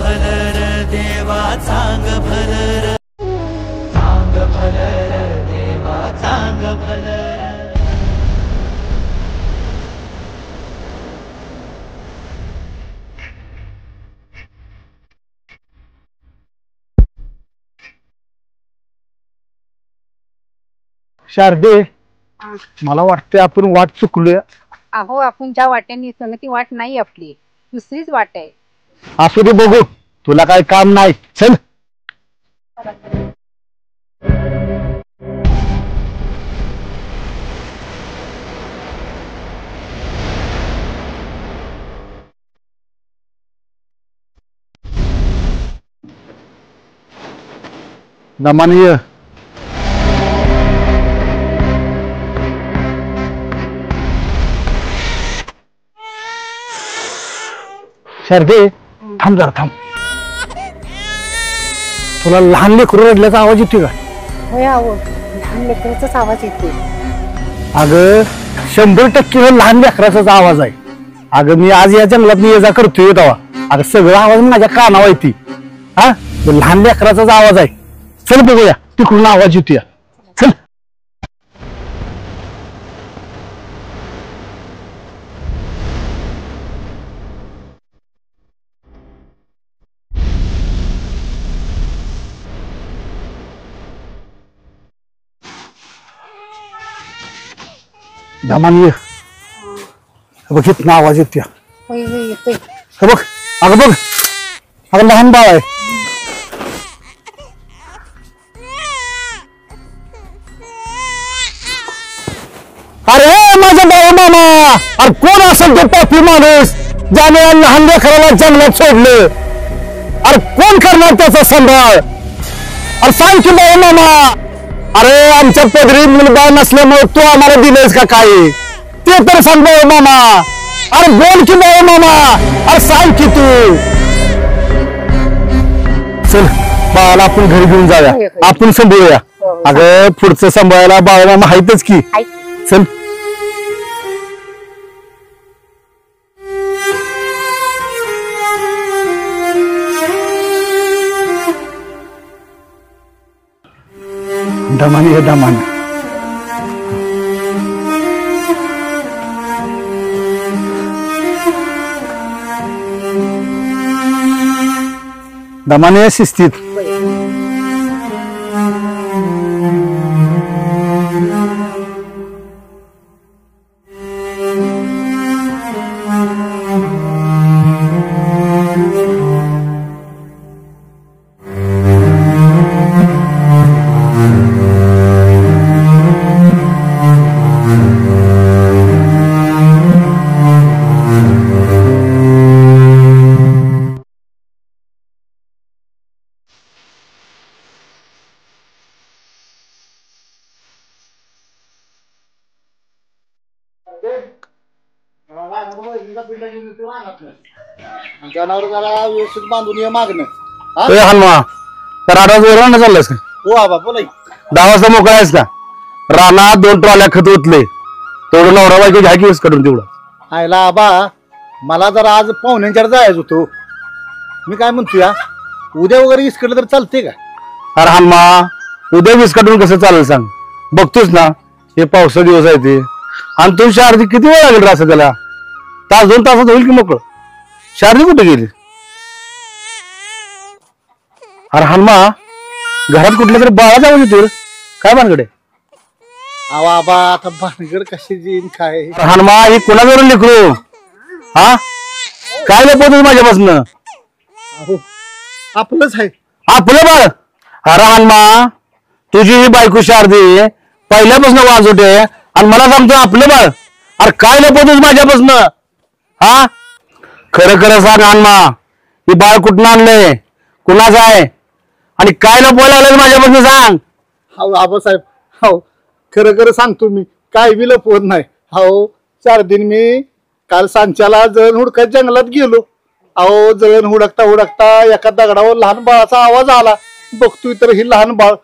भलर देवा चांग भलर, चांग भलर देवा चांग भलर। शारदे, मला वाटतं आपण वाट चुकलोय. अहो आपण ज्या वाटेने येतो ती वाट नाही आपली, दुसरीच वाट आहे. असू दे बघू, तुला काय काम नाही, चल. दमानीय शारदे, थांब जरा थांब. तुला लहान लेकरू रडल्याचा आवाज येतोय का? होय अहो, लहान लेकराचाच आवाज येतोय. अगं 100% लहान लेकराचाच आवाज आहे. अगं मी आज या जंगलात ये जा करतोय तेव्हा अगं सगळा आवाज माझ्या कानावर येते. हा, लहान लेकराचाच आवाज आहे. चल बघूया तिकडून आवाज येतोय. चल. दमानी बघ इथनं आवाज येतोय. होय होय येतोय. बघ अगं बघ, अगं लहान बाळ आहे. अरे माझा बाळ मामा, अरे कोण असेल तो पापी माणूस ज्याने लहान लेकराला जंगलात सोडलं? अरे कोण करणार त्याचा सांभाळ? अरे सांग की बाळ मामा. अरे आमच्या पदरी मुलगा नसल्यामुळे तू आम्हाला दिलेस का काय ते तर सांग बाळ मामा. अरे बोल की बाळ मामा, अरे सांग की तू. चल बाळाला आपण घरी घेऊन जाऊया, आपण सांभाळूया. अगं पुढचं सांभाळायला बाळ मामा आहेतच की. चल. दमानी दमान. दमाने शिस्तीत. जनावर जरा व्यवस्थित बांधून ये मागणं. राणा चाललायस का? हो आबा बोला. 10 वाजता मोकळा आहेस का? रानात 2 ट्रॉल्या खत ओतले, तेवढं नवरा बायको घ्या की करून तेवढं. आयला आबा, मला जरा आज पाहुण्यांच्याकडे जायचं होतो. मी काय म्हणतो या, उद्या वगैरे इसकडलं तर चालते का? अरे हनुमा, उद्या विस्कटून कसं चालेल सांग? बघतोस ना हे पावसा दिवस आहे ते, आणि तू शारदी किती वेळ लागेल असं त्याला? 1-2 तासात होईल की मोकळ. शारदी कुठे गेली? अरे हनुमा, घरात कुठल्या तरी बाळाचा आवाज येतोय. काय भानगडे? अहो आबा, आता भानगड कशी जीन काय? हनुमा, ही कोणाजवळ लेकरू? हा, काय लपवतोस माझ्यापासून? अहो आपलंच आहे. आपलं बाळ? अरे हनुमा, तुझी ही बायको शारदी पहिल्यापासून वाजवते आणि मला सांगतो आपलं बाळ. अरे काय लपवतोस माझ्यापासून? हा, खरं खरं सांग हनुमा, ही बाळ कुठून आणलंय, कुणाचं आहे, आणि काय लपवायला लागलं माझ्यापासून सांग. हो आबासाहेब, हो खरं खरं सांगतो मी, काय बी लपवत नाही. हो 4 दिन मी काल सांच्याला जळण हुडकत जंगलात गेलो. अहो जळण हुडकता हुडकता एका दगडावर लहान बाळाचा आवाज आला. बघतोय तर ही लहान बाळ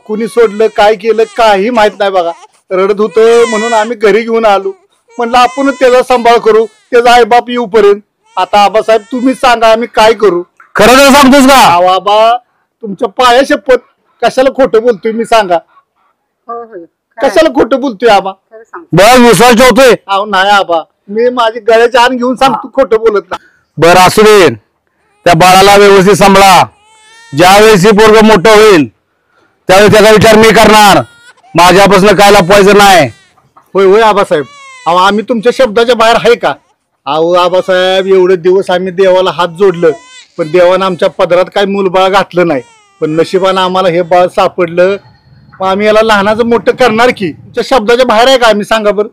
कुणी सोडलं, काय केलं काही माहित नाही बघा. रडत होतं म्हणून आम्ही घरी घेऊन आलो. म्हणलं आपण त्याचा सांभाळ करू, त्याचा आईबाप येऊपर्यंत. आता आबासाहेब तुम्हीच सांगा आम्ही काय करू? खरं खरं सांगतोस का? अहो आबा तुमच्या पाया शपथ कशाला खोटं बोलतोय मी सांगा. कशाला खोटं बोलतोय आबा? बघ विश्वास ठेवतोय. अहो नाही आबा मी माझी गळ्याची आण घेऊन सांगतो खोटं बोलत नाही. बरं असू दे, त्या बाळाला व्यवस्थित सांभाळा. ज्यावेळेस पोरग मोठं होईल त्यावेळेस त्याचा विचार मी करणार. माझ्यापासून काय लपवायचं नाही. होय होय आबासाहेब. अहो आम्ही तुमच्या शब्दाच्या बाहेर आहे का? अहो आबासाहेब एवढे दिवस आम्ही देवाला हात जोडलं पण देवानं आमच्या पदरात काय मूलबाळ घातलं नाही. पण नशिबानं आम्हाला हे बाळ सापडलं. मग आम्ही याला लहानाचं मोठं करणार की? तुमच्या शब्दाच्या बाहेर आहे का आम्ही? सांगा बरं.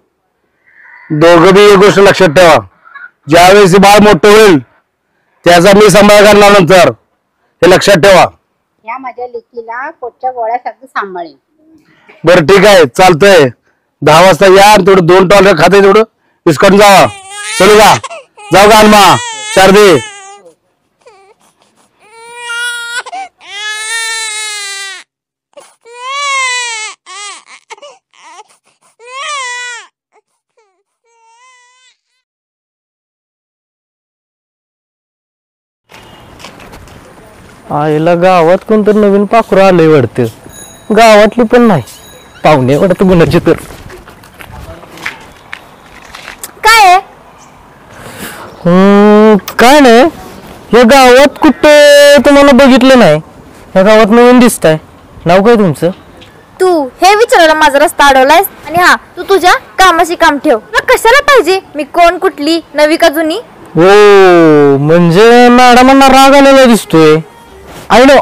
दोघं बी एक गोष्ट लक्षात ठेवा, ज्यावेळेस बाळ मोठं होईल त्याचा मी सांभाळ करणार नंतर, हे लक्षात ठेवा. या माझ्या लेकीला पोटच्या गोळ्यासारखं सांभाळेल. बरं ठीक आहे चालतंय. 10 वाजता या आणि थोडं 2 टॉयलेट खाते तेवढं विस्कटून जावा. चलू का? जाऊ का अनमा शारदे? आईला गावात कोणतरी नवीन पाखरू आलंय वाटतं. गावातली पण नाही, पाहुणे वाटतं गुणाची. तर काय काय नाही, या गावात कुठे तुम्हाला बघितलं नाही. या गावात नवीन दिसताय. नाव काय तुमचं? तू हे विचारायला माझा रस्ता अडवलायस? आणि हा तू तुझ्या कामाशी काम ठेव. तुला कशाला पाहिजे? मी कोण, कुठली, नवी का जुनी? हो म्हणजे मॅडमांना राग आलेला दिसतोय. I know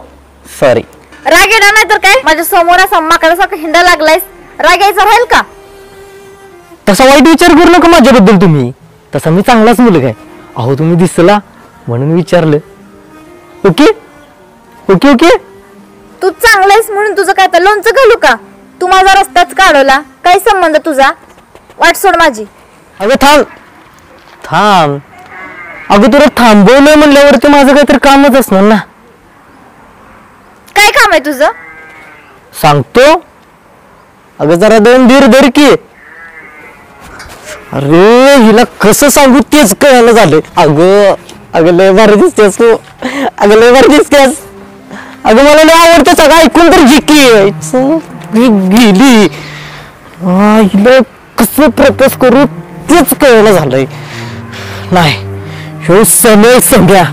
sorry. राग येणार नाही तर काय? माझ्या समोर असा माकडासारखा हिंडा लागलायस, राग यायचा राहील का? तसा वाईट विचार करू नका माझ्याबद्दल तुम्ही. तसा मी चांगलाच मुलगा आहे. अहो तुम्ही दिसला म्हणून विचारलं. Okay okay okay. तू चांगलायस म्हणून तुझं काय तर लोणचं घालू का? तू माझा रस्ताच काढवला, काय संबंध तुझा? वाट सोड माझी. अगं थांब थांब. अगं तुला थांबवलं म्हणल्यावरती माझं काहीतरी कामच असणार ना. काय काम आहे तुझं? सांगतो. अगं जरा 2 धीर धर की. अरे हिला कसं सांगू तेच कळायला झालं. अगं अगं लय भारी दिसतेस तू. अगं लय भारी दिसतेस. अगं मला लय आवडतं. सगळं ऐकून तर गेली. हिला कसं प्रपोज करू तेच कळायला झालंय. नाही ह्यो समय संध्या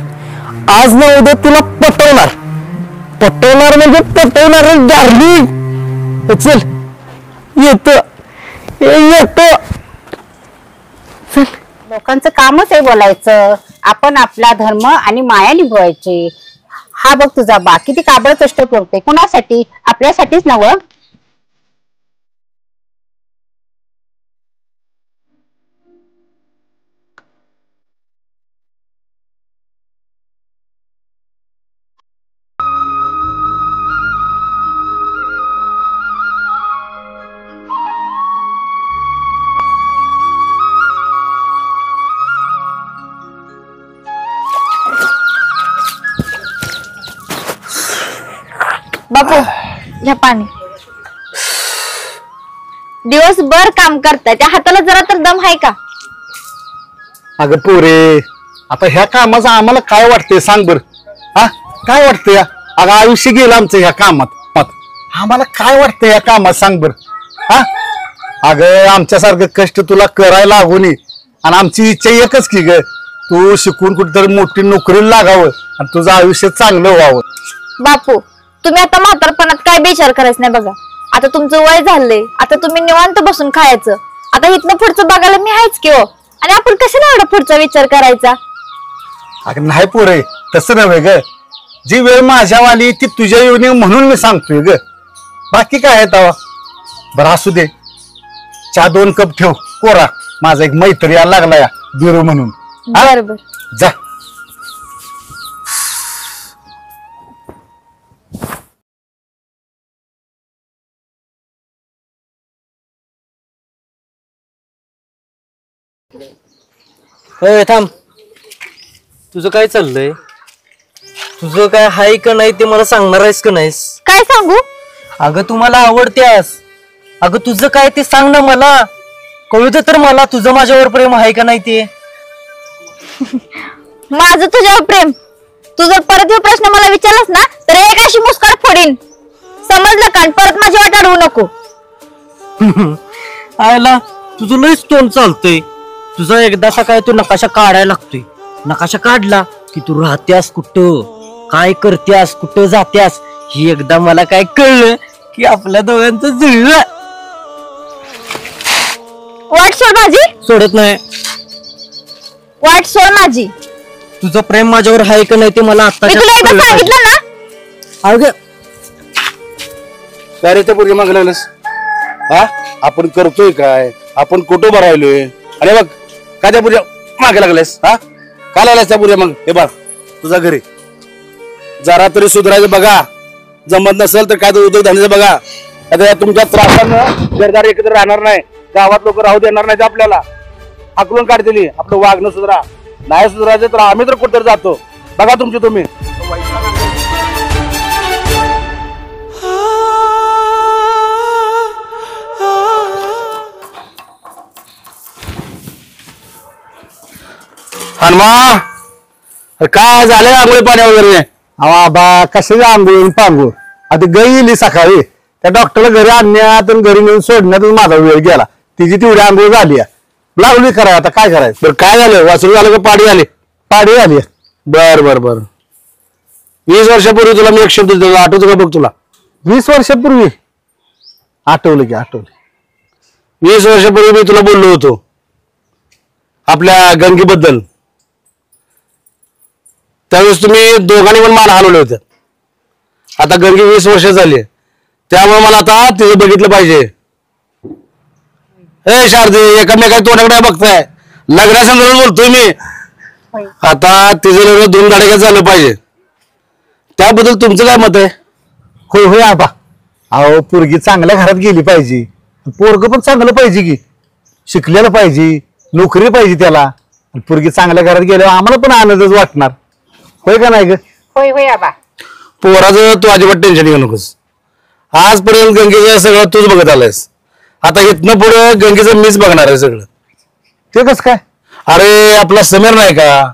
आज ना उद्या तुला पटवणार. पटवणार म्हणजे पटवणार डार्लिंग. चल येतो येतो. लोकांचं कामच आहे बोलायचं. आपण आपला धर्म आणि माया निभवायची. हा बघ तुझा बा किती काबड कष्ट करते. कुणासाठी? आपल्यासाठीच नव्ह. बापू घ्या पाणी. दिवसभर काम करताय, त्या हाताला जरा तर दम आहे का? अगं पोरे आता ह्या कामाचं आम्हाला काय वाटतंय सांग बर. हा काय वाटतंय? अगं आयुष्य गेलं आमचं ह्या कामात. आम्हाला काय वाटतंय या कामात सांग बर. हा अगं आमच्यासारखं कष्ट तुला करायला लागू नये. आणि आमची इच्छा एकच की ग, तू शिकून कुठेतरी मोठी नोकरीला लागावं आणि तुझं आयुष्य चांगलं व्हावं. बापू तुम्ही आता म्हातारपणात काय विचार करायचं नाही बघा. आता तुमचं वय झालंय, आता तुम्ही निवांत बसून खायचं. आता इथनं पुढचं बघायला मी आहेच की हो. आणि आपण कशाला एवढा पुढचा विचार करायचा? अगं नाही पोरे तसं नव्हे ग. जी वेळ माझ्या आली ती तुझ्या येऊन म्हणून मी सांगतोय ग. बाकी काय आहे तवा. बरं असू दे, 2 कप ठेव कोरा. माझा एक मैत्री यायला लागला या बिरू म्हणून. बरोबर जा. होय थांब. तुझं काय चाललंय? तुझं काय हाय का नाही ते मला सांगणार आहेस का नाहीस? काय सांगू? अगं तू मला आवडतेस. अगं तुझं काय ते सांग ना मला. कळू तर मला तुझं माझ्यावर प्रेम आहे का नाही ते. माझं तुझ्यावर प्रेम तू जर परत हे प्रश्न मला विचारलास ना तर एक अशी मुस्काट फोडीन, समजलं का? परत माझी वाट अडवू नको. आयला तुझं लयच तोंड चालतंय. तुझा एकदा सकाळी तू नकाशा काढायला लागतोय. नकाशा काढला की तू राहत्यास कुठं, काय करत्यास, कुठं जात्यास, ही एकदा मला काय कळलं की आपल्या दोघांचं जुळलं. वाट सोड माझी, सोडत नाही. वाट सोड माझी. तुझं प्रेम माझ्यावर आहे का नाही ते मला आता मी तुला एकदा सांगितलं ना. अगं काय रे त्या पोरगी मागे लागलंस? हा आपण करतोय काय, आपण कुठं भरायलोय? अरे बघ काय त्या पुऱ्या मागे लागलेस? हा काय लागलास त्या पुऱ्या? मग हे बघ तुझा घरी जरा तरी सुधारायचं बघा. जमत नसेल तर काय तर उद्योग धंद्याचं बघा. आता तुमच्या त्रासानं घरदार एकत्र राहणार नाही, गावात लोक राहू देणार नाही, आपल्याला हाकलून काढतील. आपलं वागणं सुधारा. नाही सुधारायचं तर आम्ही तर कुठं जातो. बघा तुमची तुम्ही. हनुमा काय झालं आंघोळी पाण्या वगैरे? बाबा कशाची आंघोळ पांघोळ. आता गई येली सकाळी, त्या डॉक्टरला घरी आणण्यात आणि घरी नेऊन सोडण्यात माझा वेळ गेला. तिची तेवढी आंघोळ झाली, लागली कराय. आता काय करायचं? बरं काय झालं? वासरू झालं का पाडी आली? पाडी झाली. बर बर बर. 20 वर्षापूर्वी तुला मी एक शब्द दिला, आठवतो का बघ तुला? 20 वर्षापूर्वी आठवलं की आठवलं. 20 वर्षापूर्वी मी तुला बोललो होतो आपल्या गंगेबद्दल. त्यावेळेस तुम्ही दोघांनी पण मला हलवले होते. आता गंगे 20 वर्ष झाली, त्यामुळे मला आता तिचं बघितलं पाहिजे. ए शारदे, एकामेका तोंडाकडे बघताय, लग्नासंदर्भात बोलतोय मी. आता तिचं लग्न 2 दाडक्यात झालं पाहिजे. त्याबद्दल तुमचं काय मत आहे? होय होय आबा. अहो पोरगी चांगल्या घरात गेली पाहिजे, पोरग पण चांगलं पाहिजे की, शिकलेलं पाहिजे, नोकरी पाहिजे त्याला. पोरगी चांगल्या घरात गेल्यावर आम्हाला पण आनंदच वाटणार. होय का नाही ग? होय होय आबा. पोराचं तू अजिबात टेन्शन घेऊ नकोस. आजपर्यंत गंगेचं सगळं तूच बघत आलायस. आता इथनं पुढे गंगेचं मीच बघणार आहे सगळं. ते कस काय? अरे आपला समीर नाही का,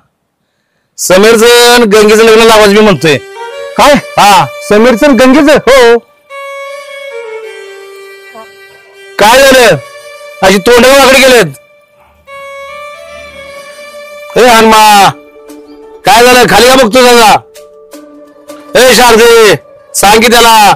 समीरचं गंगेचं लग्न लावायचं मी म्हणतोय. काय? हा समीरचं गंगेचं? हो. काय झालं? अशी तोंडाकडे गेलेत. हे हनुमा काय झालं? खाली का बघतो दादा? ए शारदे सांग की त्याला